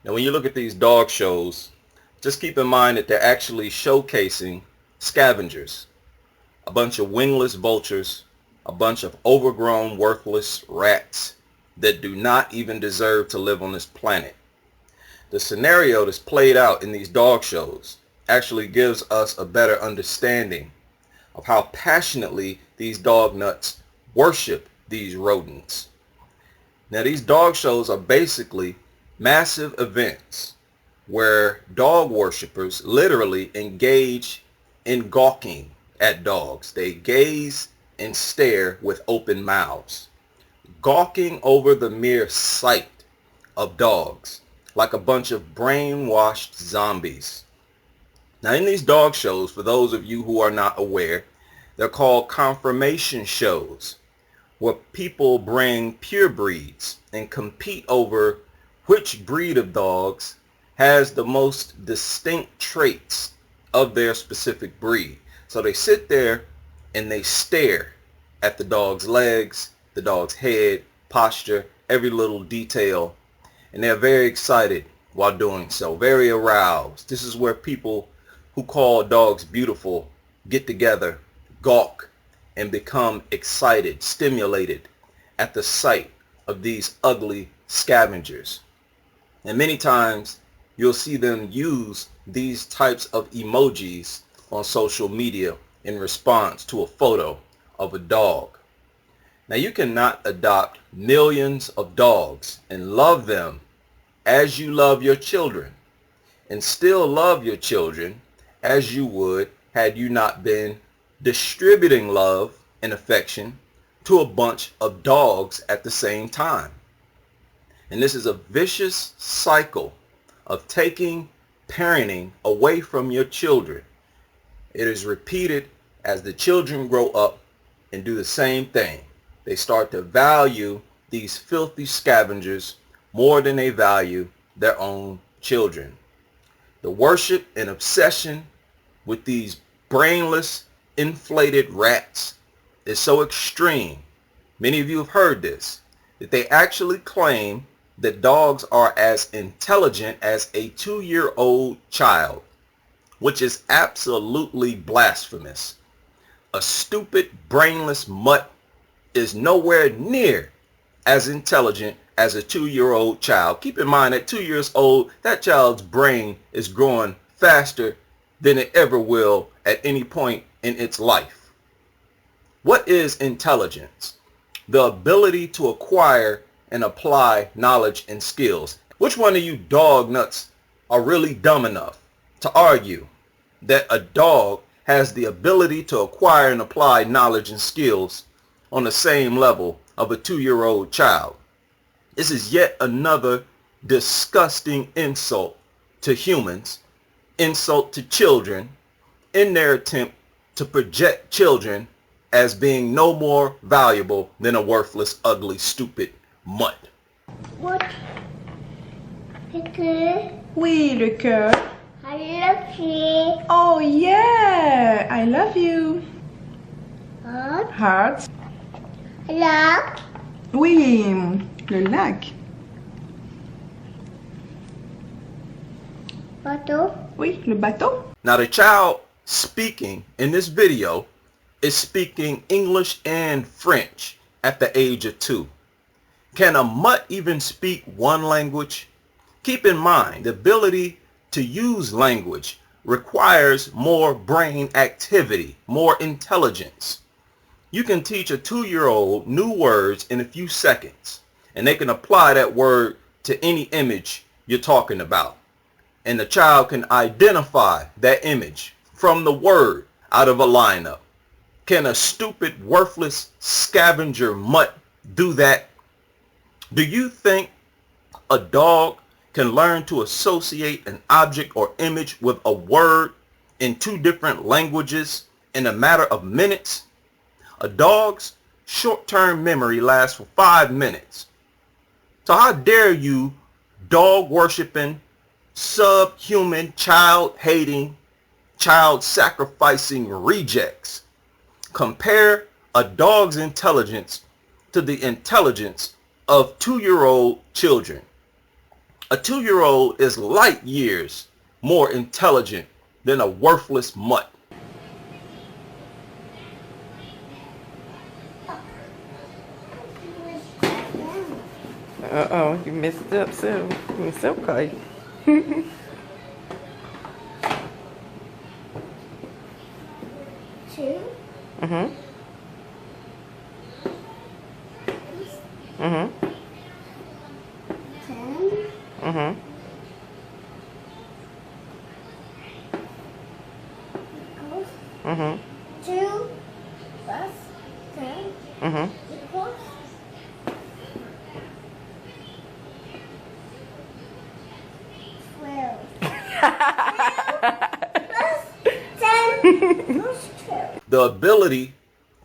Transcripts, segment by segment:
Now, when you look at these dog shows, just keep in mind that they're actually showcasing scavengers, a bunch of wingless vultures, a bunch of overgrown, worthless rats that do not even deserve to live on this planet. The scenario that's played out in these dog shows actually gives us a better understanding of how passionately these dog nuts worship these rodents. Now, these dog shows are basically massive events where dog worshippers literally engage in gawking at dogs. They gaze and stare with open mouths, gawking over the mere sight of dogs like a bunch of brainwashed zombies. Now, in these dog shows, for those of you who are not aware, they're called conformation shows, where people bring pure breeds and compete over which breed of dogs has the most distinct traits of their specific breed. So they sit there and they stare at the dog's legs, the dog's head, posture, every little detail, and they're very excited while doing so, very aroused. This is where people who call dogs beautiful get together, gawk, and become excited, stimulated at the sight of these ugly scavengers. And many times you'll see them use these types of emojis on social media in response to a photo of a dog. Now, you cannot adopt millions of dogs and love them as you love your children, and still love your children as you would had you not been distributing love and affection to a bunch of dogs at the same time. And this is a vicious cycle of taking parenting away from your children. It is repeated as the children grow up and do the same thing. They start to value these filthy scavengers more than they value their own children. The worship and obsession with these brainless, inflated rats is so extreme, many of you have heard this, that they actually claim that dogs are as intelligent as a 2-year-old child, which is absolutely blasphemous. A stupid, brainless mutt is nowhere near as intelligent as a 2-year-old child. Keep in mind, at 2 years old, that child's brain is growing faster than it ever will at any point in its life. What is intelligence? The ability to acquire and apply knowledge and skills. Which one of you dog nuts are really dumb enough to argue that a dog has the ability to acquire and apply knowledge and skills on the same level of a 2-year-old child? This is yet another disgusting insult to humans, insult to children, in their attempt to project children as being no more valuable than a worthless, ugly, stupid mutt. What? Le cœur. Oui, le cœur. I love you. Oh yeah, I love you. Heart. Heart. Love. Oui, le lac. Bateau. Oui, le bateau. Now, the child speaking in this video is speaking English and French at the age of 2. Can a mutt even speak one language? Keep in mind, the ability to use language requires more brain activity, more intelligence. You can teach a 2-year-old new words in a few seconds, and they can apply that word to any image you're talking about. And the child can identify that image from the word out of a lineup. Can a stupid, worthless scavenger mutt do that? Do you think a dog can learn to associate an object or image with a word in 2 different languages in a matter of minutes? A dog's short-term memory lasts for 5 minutes. So how dare you dog-worshiping, subhuman, child-hating, child-sacrificing rejects compare a dog's intelligence to the intelligence of 2-year-old children? A 2-year-old is light years more intelligent than a worthless mutt. Uh-oh, you messed it up, so it's okay. Two. Mm-hmm. Mm-hmm. 10. Mm-hmm. Equals. Mm-hmm. 2 plus 10 Mm-hmm. equals 12. 10 equals 12. The ability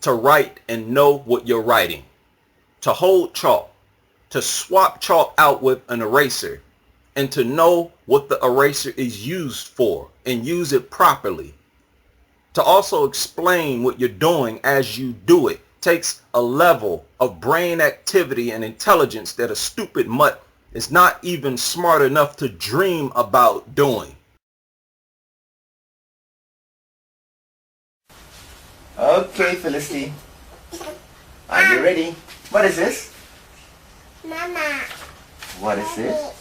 to write and know what you're writing, to hold chalk, to swap chalk out with an eraser, and to know what the eraser is used for and use it properly. To also explain what you're doing as you do it takes a level of brain activity and intelligence that a stupid mutt is not even smart enough to dream about doing. Okay, Felicity. Are you ready? What is this? Mama. What is this?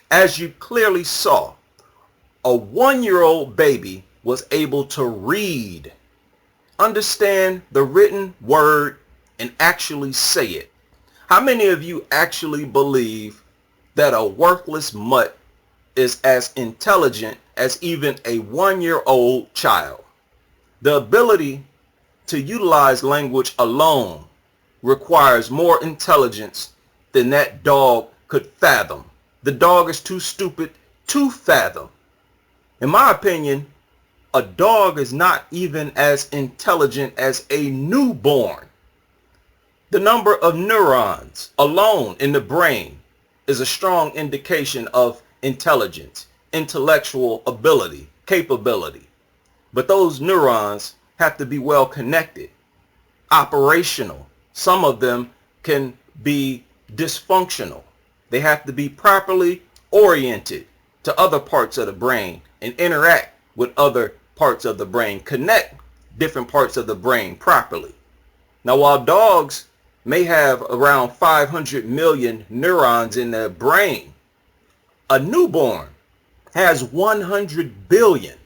As you clearly saw, a 1-year-old baby was able to read, understand the written word, and actually say it. How many of you actually believe that a worthless mutt is as intelligent as even a 1-year-old child? The ability to utilize language alone requires more intelligence than that dog could fathom. The dog is too stupid to fathom. In my opinion, a dog is not even as intelligent as a newborn. The number of neurons alone in the brain is a strong indication of intelligence, intellectual ability, capability. But those neurons have to be well connected, operational. Some of them can be dysfunctional. They have to be properly oriented to other parts of the brain and interact with other parts of the brain, connect different parts of the brain properly. Now, while dogs may have around 500 million neurons in their brain, a newborn has 100 billion.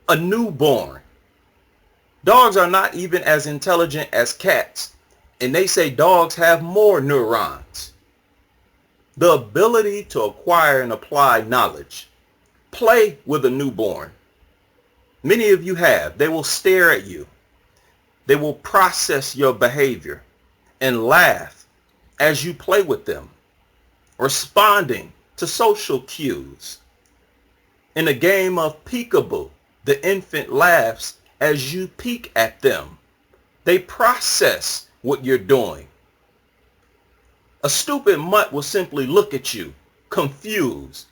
A newborn. Dogs are not even as intelligent as cats, and they say dogs have more neurons. The ability to acquire and apply knowledge. Play with a newborn. Many of you have. They will stare at you. They will process your behavior and laugh as you play with them, responding to social cues. In a game of peekaboo, the infant laughs as you peek at them. They process what you're doing. A stupid mutt will simply look at you, confused,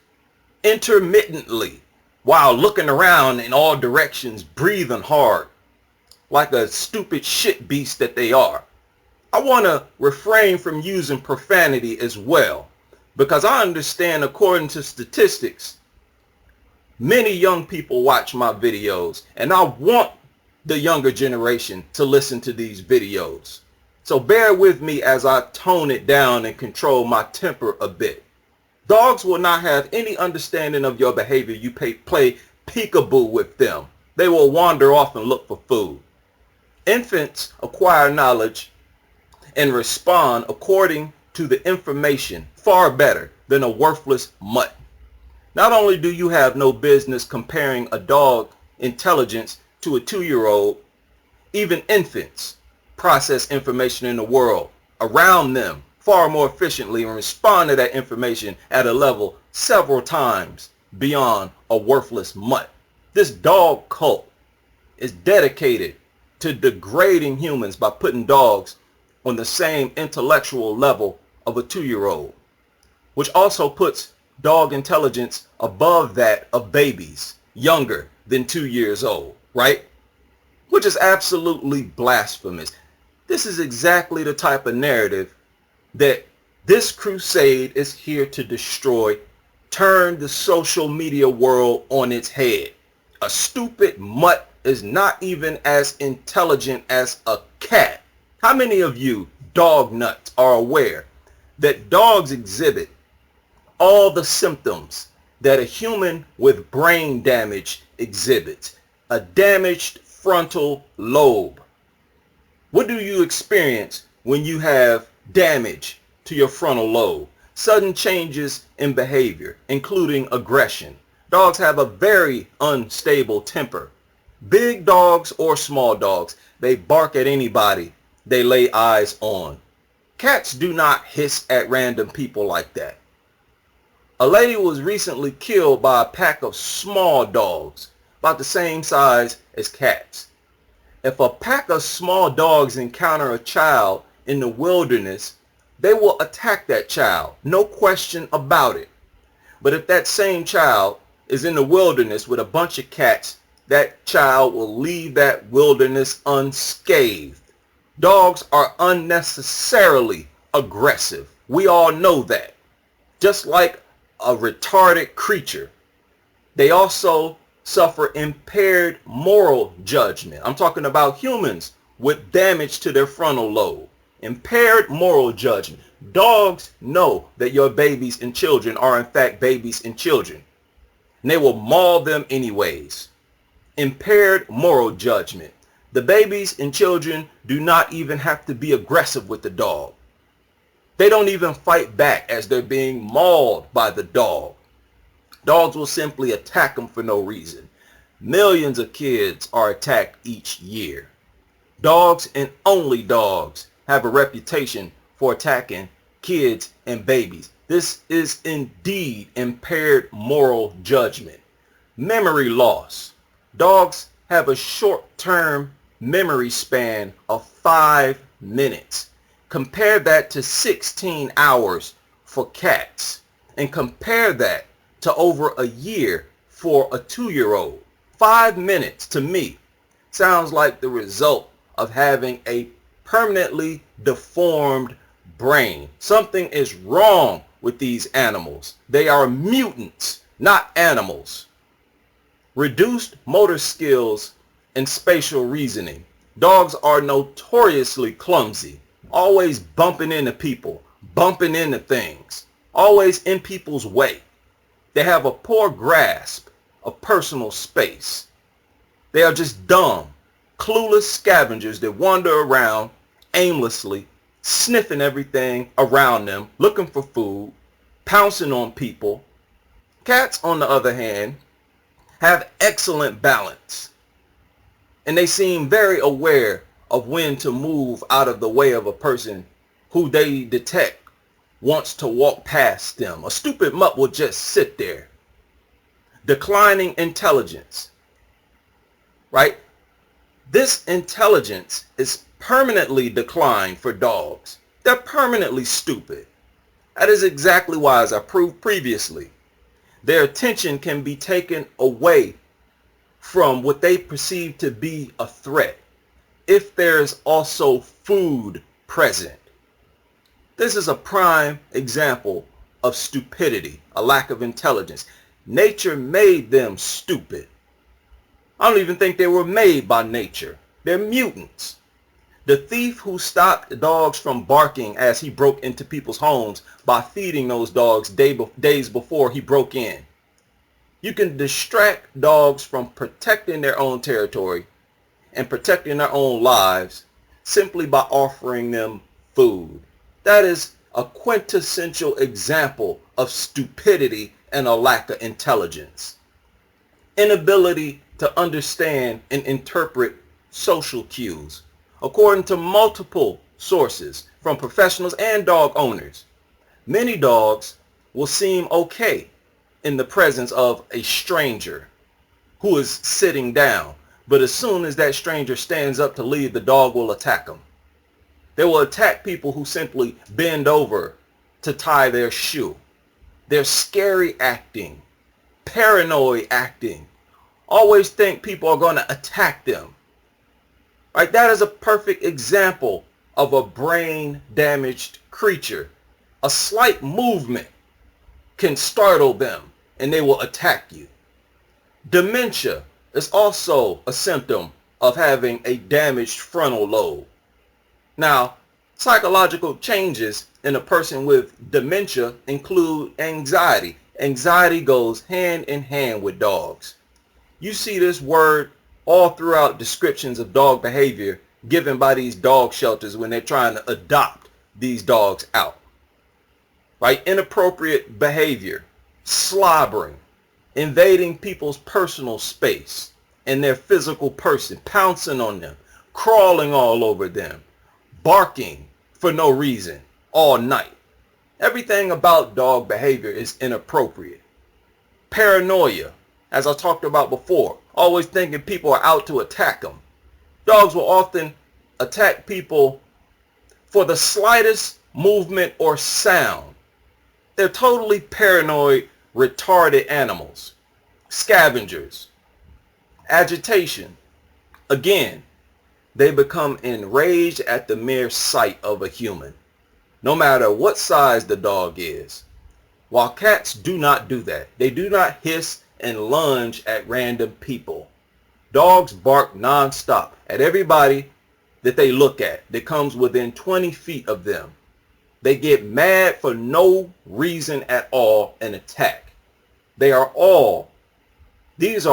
intermittently, while looking around in all directions, breathing hard, like a stupid shit beast that they are. I want to refrain from using profanity as well, because I understand, according to statistics, many young people watch my videos, and I want the younger generation to listen to these videos. So bear with me as I tone it down and control my temper a bit. Dogs will not have any understanding of your behavior. You play peekaboo with them. They will wander off and look for food. Infants acquire knowledge and respond according to the information far better than a worthless mutt. Not only do you have no business comparing a dog intelligence to a 2-year-old, even infants process information in the world around them far more efficiently and respond to that information at a level several times beyond a worthless mutt. This dog cult is dedicated to degrading humans by putting dogs on the same intellectual level of a 2-year-old, which also puts dog intelligence above that of babies younger than 2 years old, right? Which is absolutely blasphemous. This is exactly the type of narrative that this crusade is here to destroy, turn the social media world on its head. A stupid mutt is not even as intelligent as a cat. How many of you dog nuts are aware that dogs exhibit all the symptoms that a human with brain damage exhibits? A damaged frontal lobe. What do you experience when you have damage to your frontal lobe? Sudden changes in behavior, including aggression. Dogs have a very unstable temper. Big dogs or small dogs, they bark at anybody they lay eyes on. Cats do not hiss at random people like that. A lady was recently killed by a pack of small dogs, about the same size as cats. If a pack of small dogs encounter a child in the wilderness, they will attack that child, no question about it. But if that same child is in the wilderness with a bunch of cats, that child will leave that wilderness unscathed. Dogs are unnecessarily aggressive. We all know that. Just like a retarded creature, they also suffer impaired moral judgment. I'm talking about humans with damage to their frontal lobe. Impaired moral judgment. Dogs know that your babies and children are in fact babies and children, and they will maul them anyways. Impaired moral judgment. The babies and children do not even have to be aggressive with the dog. They don't even fight back as they're being mauled by the dog. Dogs will simply attack them for no reason. Millions of kids are attacked each year. Dogs and only dogs have a reputation for attacking kids and babies. This is indeed impaired moral judgment. Memory loss. Dogs have a short-term memory span of 5 minutes. Compare that to 16 hours for cats, and compare that to over a year for a 2-year-old. 5 minutes to me sounds like the result of having a permanently deformed brain. Something is wrong with these animals. They are mutants, not animals. Reduced motor skills and spatial reasoning. Dogs are notoriously clumsy, always bumping into people, bumping into things, always in people's way. They have a poor grasp of personal space. They are just dumb, clueless scavengers that wander around aimlessly, sniffing everything around them, looking for food, pouncing on people. Cats, on the other hand, have excellent balance, and they seem very aware of when to move out of the way of a person who they detect wants to walk past them. A stupid mutt will just sit there. Declining intelligence, right? This intelligence is permanently declined for dogs. They're permanently stupid. That is exactly why, as I proved previously, their attention can be taken away from what they perceive to be a threat if there's also food present. This is a prime example of stupidity, a lack of intelligence. Nature made them stupid. I don't even think they were made by nature. They're mutants. The thief who stopped dogs from barking as he broke into people's homes by feeding those dogs days before he broke in. You can distract dogs from protecting their own territory and protecting their own lives simply by offering them food. That is a quintessential example of stupidity and a lack of intelligence. Inability to understand and interpret social cues. According to multiple sources from professionals and dog owners, many dogs will seem okay in the presence of a stranger who is sitting down, but as soon as that stranger stands up to leave, the dog will attack them. They will attack people who simply bend over to tie their shoe. They're scary acting, paranoid acting, always think people are going to attack them. Right? That is a perfect example of a brain damaged creature. A slight movement can startle them and they will attack you. Dementia is also a symptom of having a damaged frontal lobe. Now, psychological changes in a person with dementia include anxiety. Anxiety goes hand in hand with dogs. You see this word all throughout descriptions of dog behavior given by these dog shelters when they're trying to adopt these dogs out. Right? Inappropriate behavior, slobbering, invading people's personal space and their physical person, pouncing on them, crawling all over them, barking for no reason all night. Everything about dog behavior is inappropriate. Paranoia, as I talked about before, always thinking people are out to attack them. Dogs will often attack people for the slightest movement or sound. They're totally paranoid, retarded animals. Scavengers. Agitation. Again, they become enraged at the mere sight of a human, no matter what size the dog is. While cats do not do that. They do not hiss and lunge at random people. Dogs bark nonstop at everybody that they look at that comes within 20 feet of them. They get mad for no reason at all and attack. These are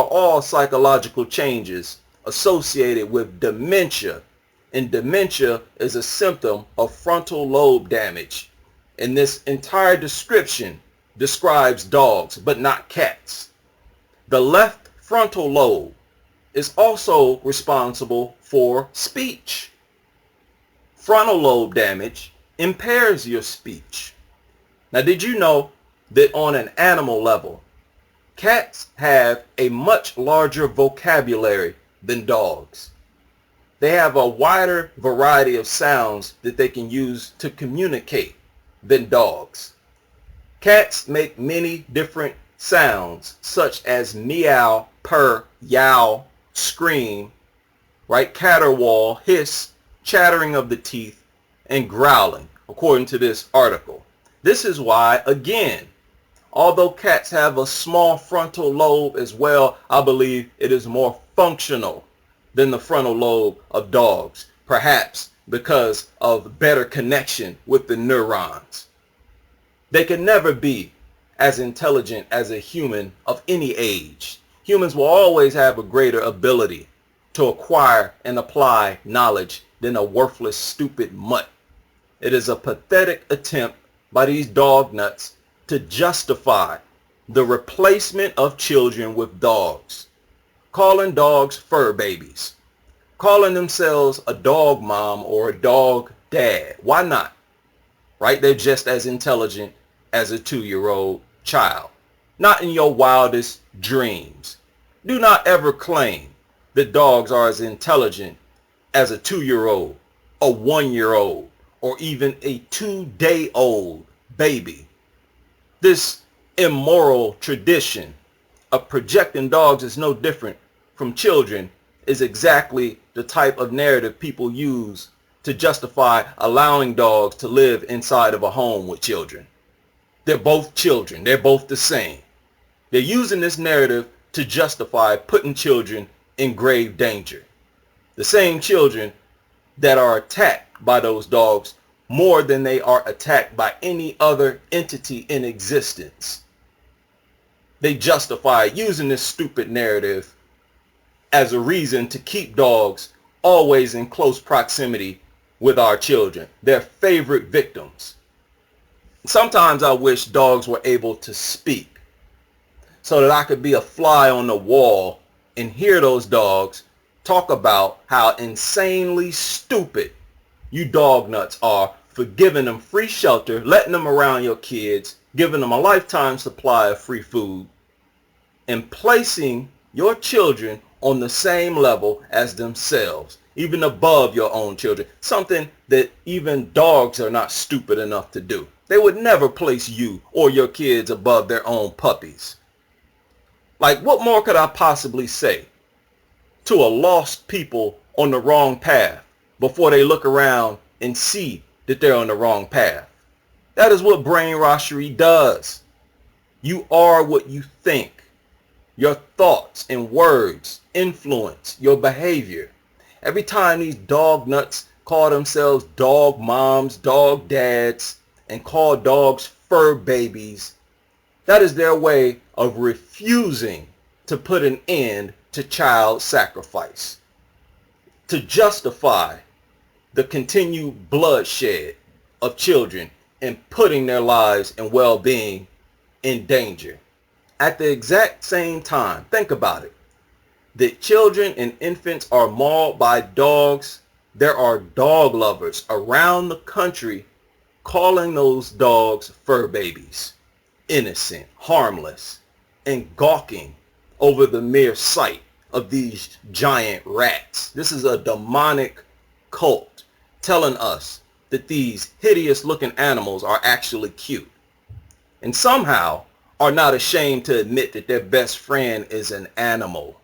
all psychological changes associated with dementia, and dementia is a symptom of frontal lobe damage. And this entire description describes dogs, but not cats. The left frontal lobe is also responsible for speech. Frontal lobe damage impairs your speech. Now, did you know that on an animal level, cats have a much larger vocabulary than dogs? They have a wider variety of sounds that they can use to communicate than dogs. Cats make many different sounds such as meow, purr, yowl, scream, right? Caterwaul, hiss, chattering of the teeth, and growling, according to this article. This is why, again, although cats have a small frontal lobe as well, I believe it is more functional than the frontal lobe of dogs, perhaps because of better connection with the neurons. They can never be as intelligent as a human of any age. Humans will always have a greater ability to acquire and apply knowledge than a worthless, stupid mutt. It is a pathetic attempt by these dog nuts to justify the replacement of children with dogs, calling dogs fur babies, calling themselves a dog mom or a dog dad. Why not? Right? They're just as intelligent as a 2-year-old child. Not in your wildest dreams. Do not ever claim that dogs are as intelligent as a 2-year-old, a 1-year-old, or even a 2-day-old baby. This immoral tradition of projecting dogs as no different from children is exactly the type of narrative people use to justify allowing dogs to live inside of a home with children. They're both children. They're both the same. They're using this narrative to justify putting children in grave danger. The same children that are attacked by those dogs more than they are attacked by any other entity in existence. They justify using this stupid narrative as a reason to keep dogs always in close proximity with our children, their favorite victims. Sometimes I wish dogs were able to speak so that I could be a fly on the wall and hear those dogs talk about how insanely stupid you dog nuts are for giving them free shelter, letting them around your kids, giving them a lifetime supply of free food, and placing your children on the same level as themselves, even above your own children, something that even dogs are not stupid enough to do. They would never place you or your kids above their own puppies. Like, what more could I possibly say to a lost people on the wrong path before they look around and see that they're on the wrong path? That is what brainwashery does. You are what you think. Your thoughts and words influence your behavior. Every time these dog nuts call themselves dog moms, dog dads, and call dogs fur babies, that is their way of refusing to put an end to child sacrifice, to justify the continued bloodshed of children and putting their lives and well-being in danger. At the exact same time, think about it, that children and infants are mauled by dogs, there are dog lovers around the country calling those dogs fur babies, innocent, harmless, and gawking over the mere sight of these giant rats. This is a demonic cult telling us that these hideous looking animals are actually cute, and somehow are not ashamed to admit that their best friend is an animal.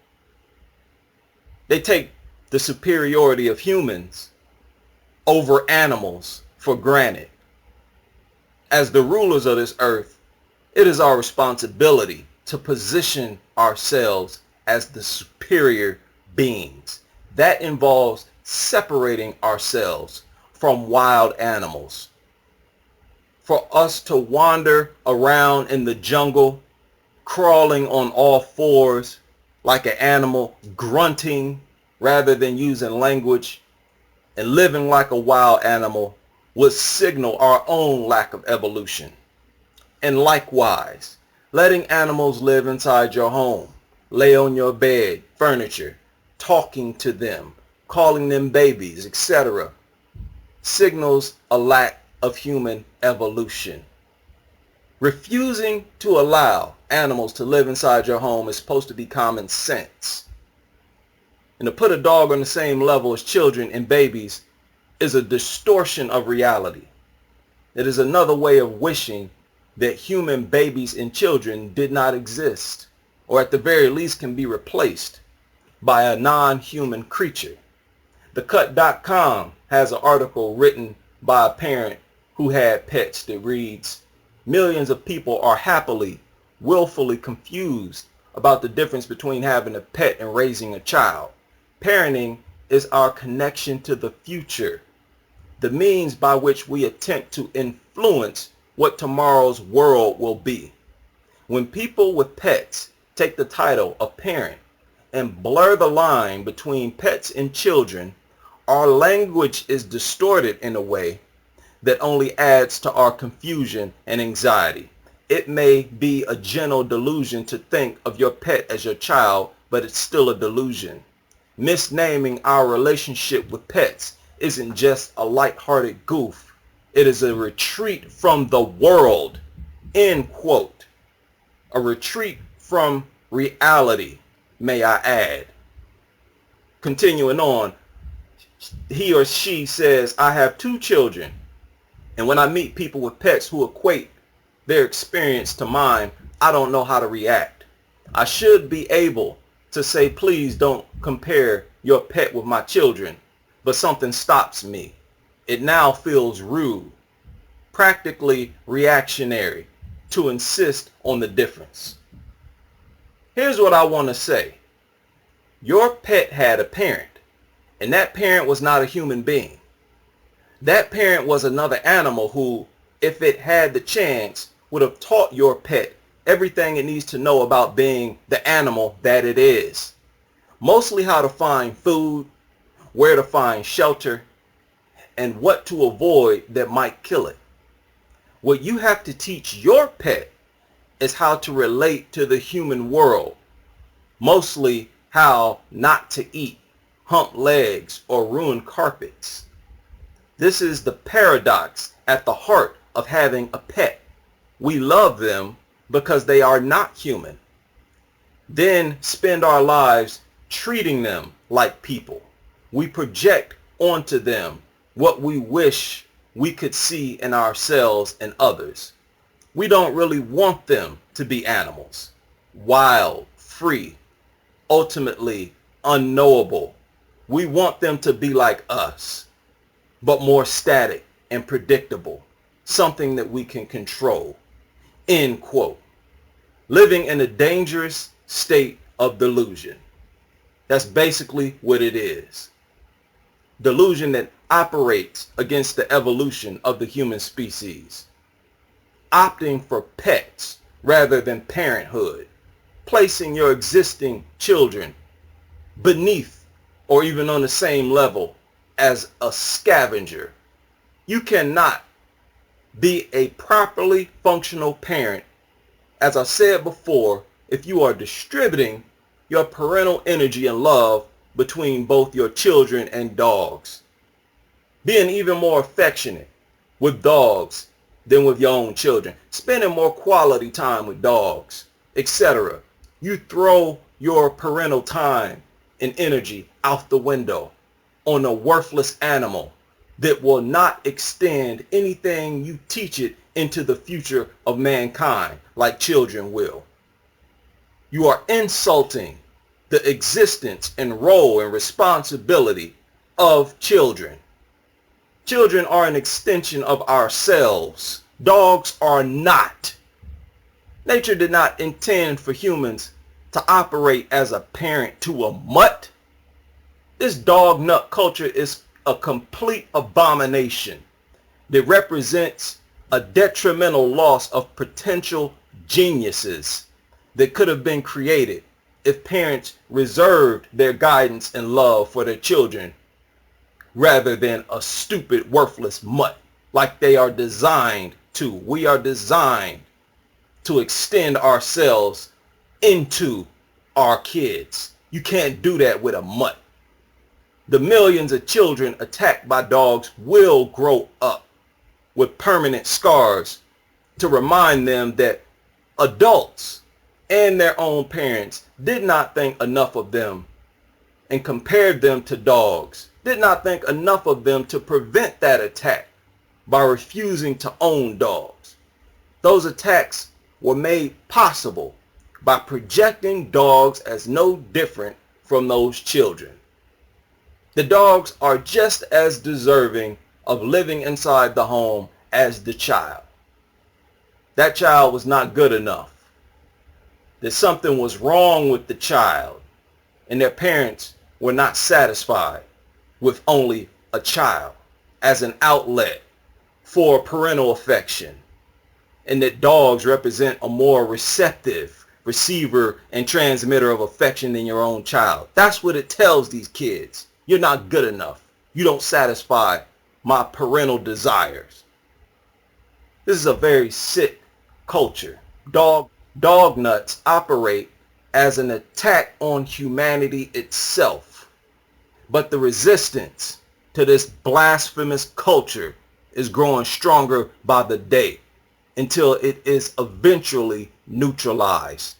They take the superiority of humans over animals for granted. As the rulers of this earth, it is our responsibility to position ourselves as the superior beings. That involves separating ourselves from wild animals. For us to wander around in the jungle, crawling on all fours like an animal, grunting rather than using language, and living like a wild animal would signal our own lack of evolution. And likewise, letting animals live inside your home, lay on your bed, furniture, talking to them, calling them babies, etc., signals a lack of human evolution. Refusing to allow animals to live inside your home is supposed to be common sense. And to put a dog on the same level as children and babies is a distortion of reality. It is another way of wishing that human babies and children did not exist, or at the very least can be replaced by a non-human creature. TheCut.com has an article written by a parent who had pets that reads, "Millions of people are happily, willfully confused about the difference between having a pet and raising a child. Parenting is our connection to the future, the means by which we attempt to influence what tomorrow's world will be. When people with pets take the title of parent and blur the line between pets and children, our language is distorted in a way that only adds to our confusion and anxiety. It may be a gentle delusion to think of your pet as your child, but it's still a delusion. Misnaming our relationship with pets isn't just a lighthearted goof. It is a retreat from the world." End quote. A retreat from reality, may I add. Continuing on, he or she says, "I have 2 children, and when I meet people with pets who equate their experience to mine, I don't know how to react. I should be able to say, please don't compare your pet with my children, but something stops me. It now feels rude, practically reactionary, to insist on the difference." Here's what I want to say. Your pet had a parent, and that parent was not a human being. That parent was another animal who, if it had the chance, would have taught your pet everything it needs to know about being the animal that it is. Mostly how to find food, where to find shelter, and what to avoid that might kill it. What you have to teach your pet is how to relate to the human world, mostly how not to eat, hump legs, or ruin carpets. This is the paradox at the heart of having a pet. We love them because they are not human, then spend our lives treating them like people. We project onto them what we wish we could see in ourselves and others. We don't really want them to be animals, wild, free, ultimately unknowable. We want them to be like us, but more static and predictable, something that we can control. End quote. Living in a dangerous state of delusion. That's basically what it is. Delusion that operates against the evolution of the human species. Opting for pets rather than parenthood. Placing your existing children beneath or even on the same level as a scavenger. You cannot be a properly functional parent, as I said before, if you are distributing your parental energy and love between both your children and dogs. Being even more affectionate with dogs than with your own children. Spending more quality time with dogs, etc. You throw your parental time and energy out the window on a worthless animal that will not extend anything you teach it into the future of mankind like children will. You are insulting the existence and role and responsibility of children. Children are an extension of ourselves. Dogs are not. Nature did not intend for humans to operate as a parent to a mutt. This dog nut culture is a complete abomination that represents a detrimental loss of potential geniuses that could have been created if parents reserved their guidance and love for their children rather than a stupid, worthless mutt like they are designed to. We are designed to extend ourselves into our kids. You can't do that with a mutt. The millions of children attacked by dogs will grow up with permanent scars to remind them that adults and their own parents did not think enough of them and compared them to dogs, did not think enough of them to prevent that attack by refusing to own dogs. Those attacks were made possible by projecting dogs as no different from those children. The dogs are just as deserving of living inside the home as the child. That child was not good enough. That something was wrong with the child, and their parents were not satisfied with only a child as an outlet for parental affection, and that dogs represent a more receptive receiver and transmitter of affection than your own child. That's what it tells these kids. You're not good enough. You don't satisfy my parental desires. This is a very sick culture. Dog nuts operate as an attack on humanity itself. But the resistance to this blasphemous culture is growing stronger by the day until it is eventually neutralized.